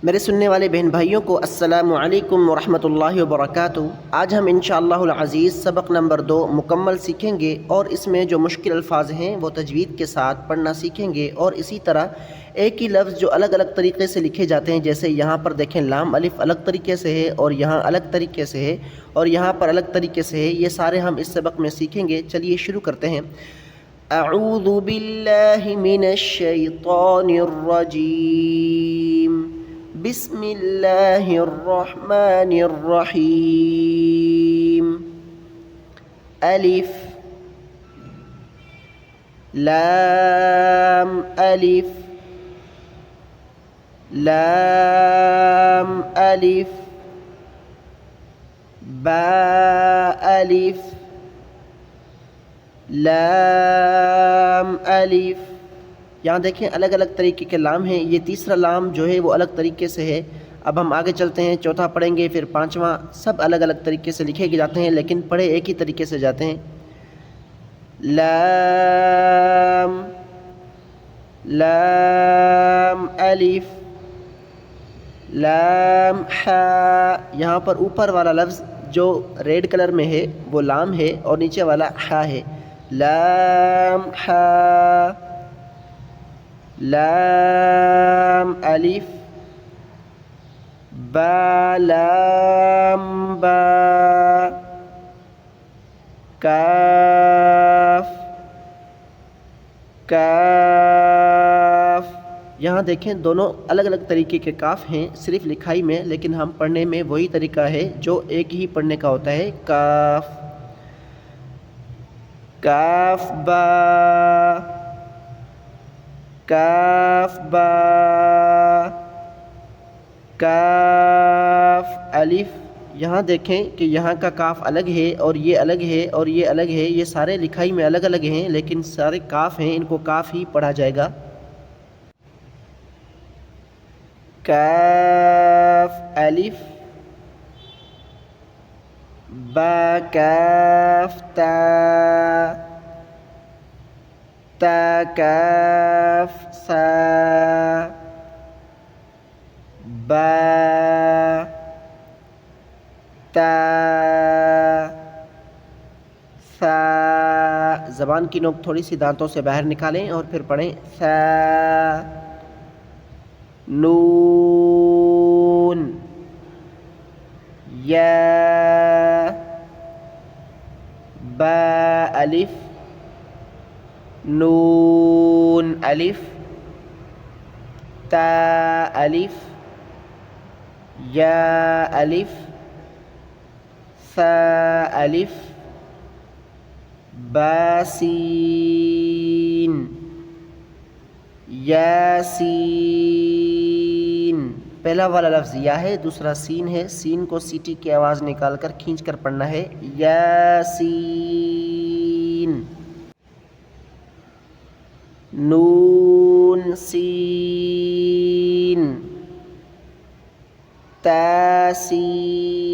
میرے سننے والے بہن بھائیوں کو السلام علیکم ورحمۃ اللہ وبرکاتہ۔ آج ہم انشاءاللہ العزیز سبق نمبر 2 مکمل سیکھیں گے، اور اس میں جو مشکل الفاظ ہیں وہ تجوید کے ساتھ پڑھنا سیکھیں گے، اور اسی طرح ایک ہی لفظ جو الگ الگ طریقے سے لکھے جاتے ہیں، جیسے یہاں پر دیکھیں لام الف الگ طریقے سے ہے، اور یہاں الگ طریقے سے ہے، اور یہاں پر الگ طریقے سے ہے، یہ سارے ہم اس سبق میں سیکھیں گے۔ چلیے شروع کرتے ہیں۔ اعوذ باللہ من الشیطان الرجیم، بسم اللہ الرحمن الرحیم۔ الف لام الف لام الف با الف لام الف۔ یہاں دیکھیں الگ الگ طریقے کے لام ہیں، یہ تیسرا لام جو ہے وہ الگ طریقے سے ہے۔ اب ہم آگے چلتے ہیں، چوتھا پڑھیں گے، پھر پانچواں، سب الگ الگ طریقے سے لکھے جاتے ہیں لیکن پڑھے ایک ہی طریقے سے جاتے ہیں۔ لام لام الف لام ہا۔ یہاں پر اوپر والا لفظ جو ریڈ کلر میں ہے وہ لام ہے، اور نیچے والا ہا ہے۔ لام ہا لام الف با لام با کاف کاف۔ یہاں دیکھیں دونوں الگ الگ طریقے کے کاف ہیں صرف لکھائی میں، لیکن ہم پڑھنے میں وہی طریقہ ہے جو ایک ہی پڑھنے کا ہوتا ہے۔ کاف کاف با کاف با کاف الف۔ یہاں دیکھیں کہ یہاں کا کاف الگ ہے، اور یہ الگ ہے، اور یہ الگ ہے، یہ سارے لکھائی میں الگ الگ ہیں لیکن سارے کاف ہیں، ان کو کاف ہی پڑھا جائے گا۔ کاف الف با کاف تا تا کاف سا با تا سا۔ زبان کی نوک تھوڑی سی دانتوں سے باہر نکالیں اور پھر پڑھیں سا۔ نون یا با الف نون الف تا الف یا الف سا الف با سین یاسین۔ پہلا والا لفظ یا ہے، دوسرا سین ہے، سین کو سیٹی کی آواز نکال کر کھینچ کر پڑھنا ہے، یاسین۔ نون سین تاسین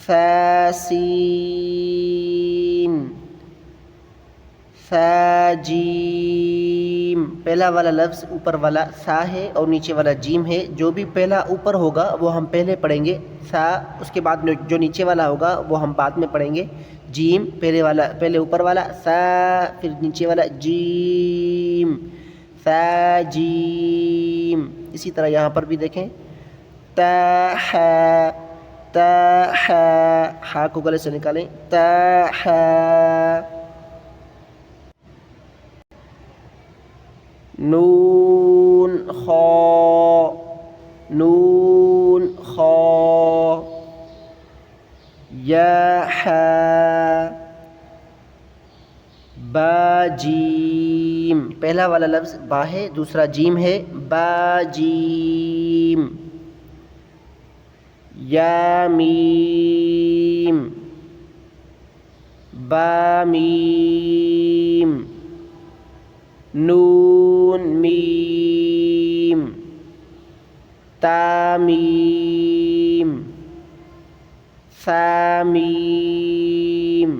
ثاسین ثاجیم۔ پہلا والا لفظ اوپر والا سا ہے اور نیچے والا جیم ہے، جو بھی پہلا اوپر ہوگا وہ ہم پہلے پڑھیں گے سا، اس کے بعد جو نیچے والا ہوگا وہ ہم بعد میں پڑھیں گے۔ جیم پہلے اوپر والا سا، پھر نیچے والا جیم ثاجیم۔ اسی طرح یہاں پر بھی دیکھیں تا ہا تا ہا، ہا کو گلے سے نکالیں، تا ہا۔ نون خا نون خا یا ہا با جیم۔ پہلا والا لفظ با ہے، دوسرا جیم ہے، با جیم یا میم با میم نون میم تا میم ثا میم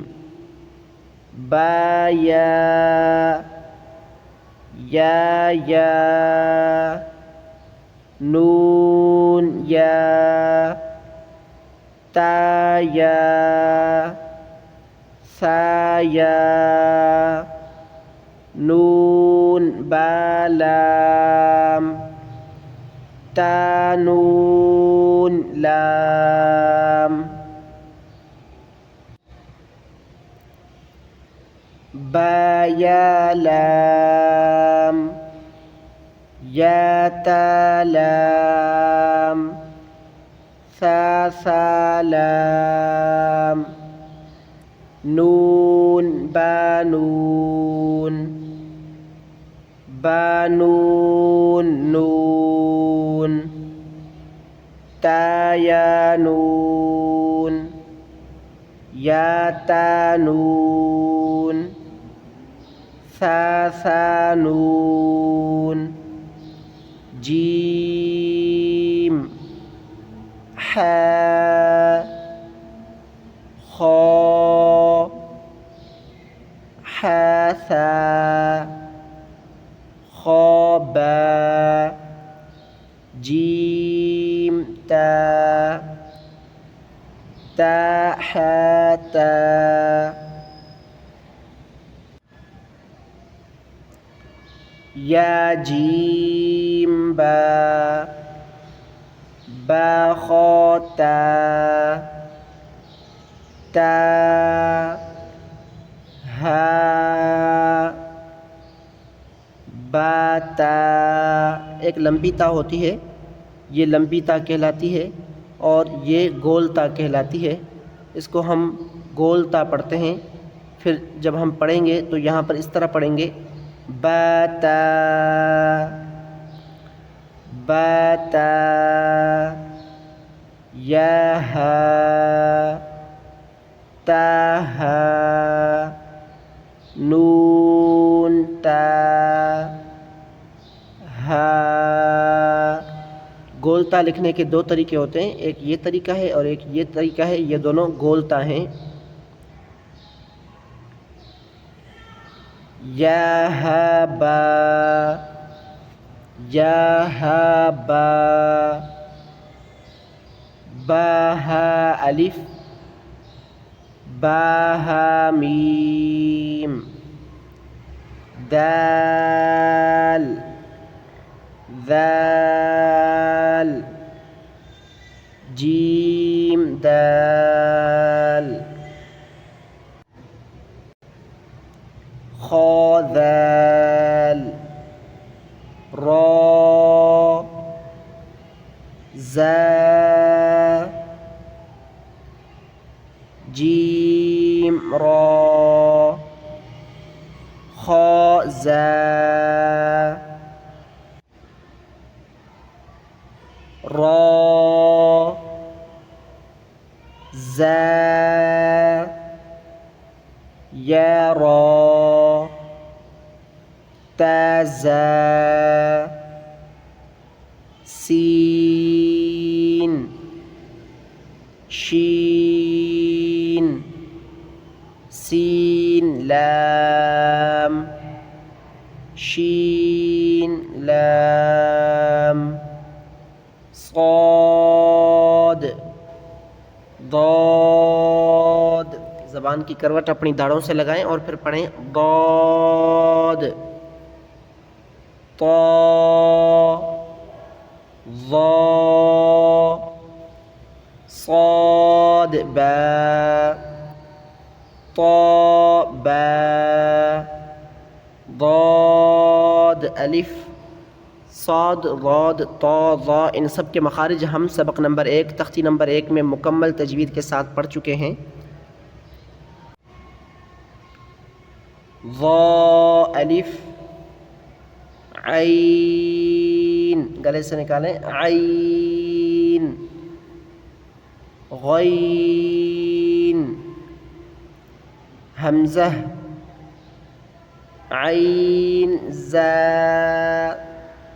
با یا یا نون یا تا یا ثا یا نون با لام تا نون لام با یا لام یا تا لام ثا ثا لام نون با نون با نون نون تا یا نون یا تا نون ثا ثا نون جیم حا خا حاثا خابا جیم تا تا حاتا یا جیم با با خاتا تا ہا باتا ایک لمبی تا ہوتی ہے، یہ لمبی تا کہلاتی ہے اور یہ گول تا کہلاتی ہے. اس کو ہم گول تا پڑھتے ہیں. پھر جب ہم پڑھیں گے تو یہاں پر اس طرح پڑھیں گے باتا باتا یا ہا تاہا نون تا ہا. گولتا لکھنے کے دو طریقے ہوتے ہیں، ایک یہ طریقہ ہے اور ایک یہ طریقہ ہے. یہ دونوں گولتا ہیں. یا ہا با یا ہا با با ہا الف با ہا میم دال ذال جیم دال خا ذال را زا جیم را خا زا را زا یا را تا زا سین شین سین لام شین لام صاد ضاد. زبان کی کروٹ اپنی داڑھوں سے لگائیں اور پھر پڑھیں ضاد طا ظا صاد با طا با ضاد الف صاد ضاد طا ظا. ان سب کے مخارج ہم سبق نمبر 1 تختی نمبر 1 میں مکمل تجوید کے ساتھ پڑھ چکے ہیں. ظا الف عین گلے سے نکالیں عین غین حمزہ عین زا.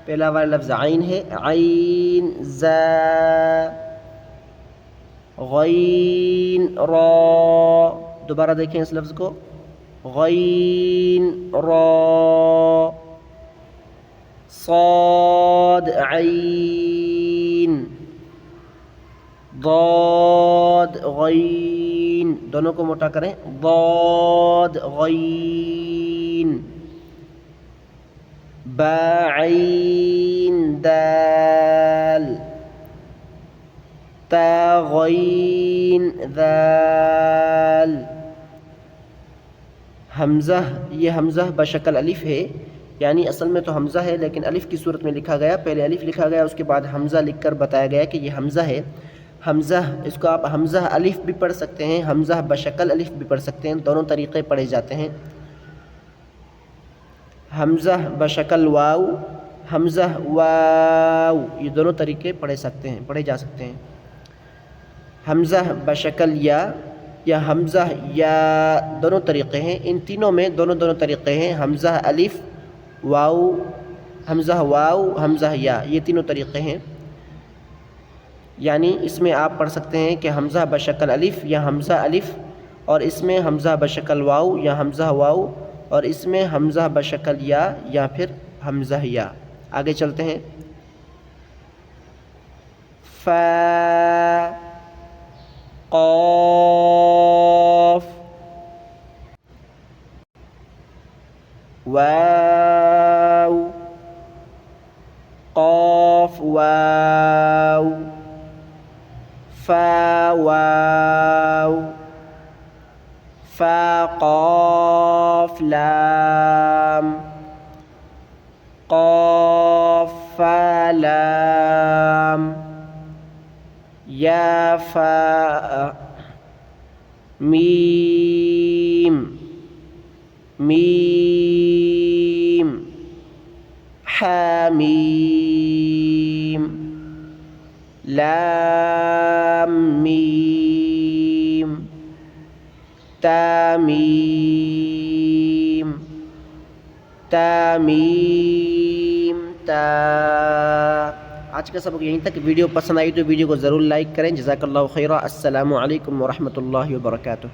پہلا والا لفظ عین ہے عین زا. غین را دوبارہ دیکھیں اس لفظ کو غین را صاد عین ضاد غین، دونوں کو موٹا کریں، ضاد غین، با عین دال، تا غین ذال۔ حمزہ، یہ حمزہ بشکل الف ہے، یعنی اصل میں تو حمزہ ہے لیکن الف کی صورت میں لکھا گیا، پہلے الف لکھا گیا اس کے بعد حمزہ لکھ کر بتایا گیا کہ یہ حمزہ ہے۔ حمزہ، اس کو آپ حمزہ الف بھی پڑھ سکتے ہیں، حمزہ بشکل الف بھی پڑھ سکتے ہیں، دونوں طریقے پڑھے جاتے ہیں۔ حمزہ بشکل واو، حمزہ واو، یہ دونوں طریقے پڑھے جا سکتے ہیں۔ حمزہ بشکل یا حمزہ یا، دونوں طریقے ہیں، ان تینوں میں دونوں طریقے ہیں، حمزہ الف واو، حمزہ واو، حمزہ یا، یہ تینوں طریقے ہیں۔ یعنی اس میں آپ پڑھ سکتے ہیں کہ حمزہ بشکل الف یا حمزہ الف، اور اس میں حمزہ بشکل واو یا حمزہ واو، اور اس میں حمزہ بشکل یا پھر حمزہ یا۔ آگے چلتے ہیں۔ فا، قاف، واو، قاف واو، فا واو، فا قاف لام، قاف فا لام، یا فا، میم، میم، حامیم، لام میم، تامیم، تامیم تا۔ آج کا سبق یہیں تک۔ ویڈیو پسند آئی تو ویڈیو کو ضرور لائک کریں۔ جزاک اللہ خیرہ۔ السلام علیکم ورحمۃ اللہ وبرکاتہ۔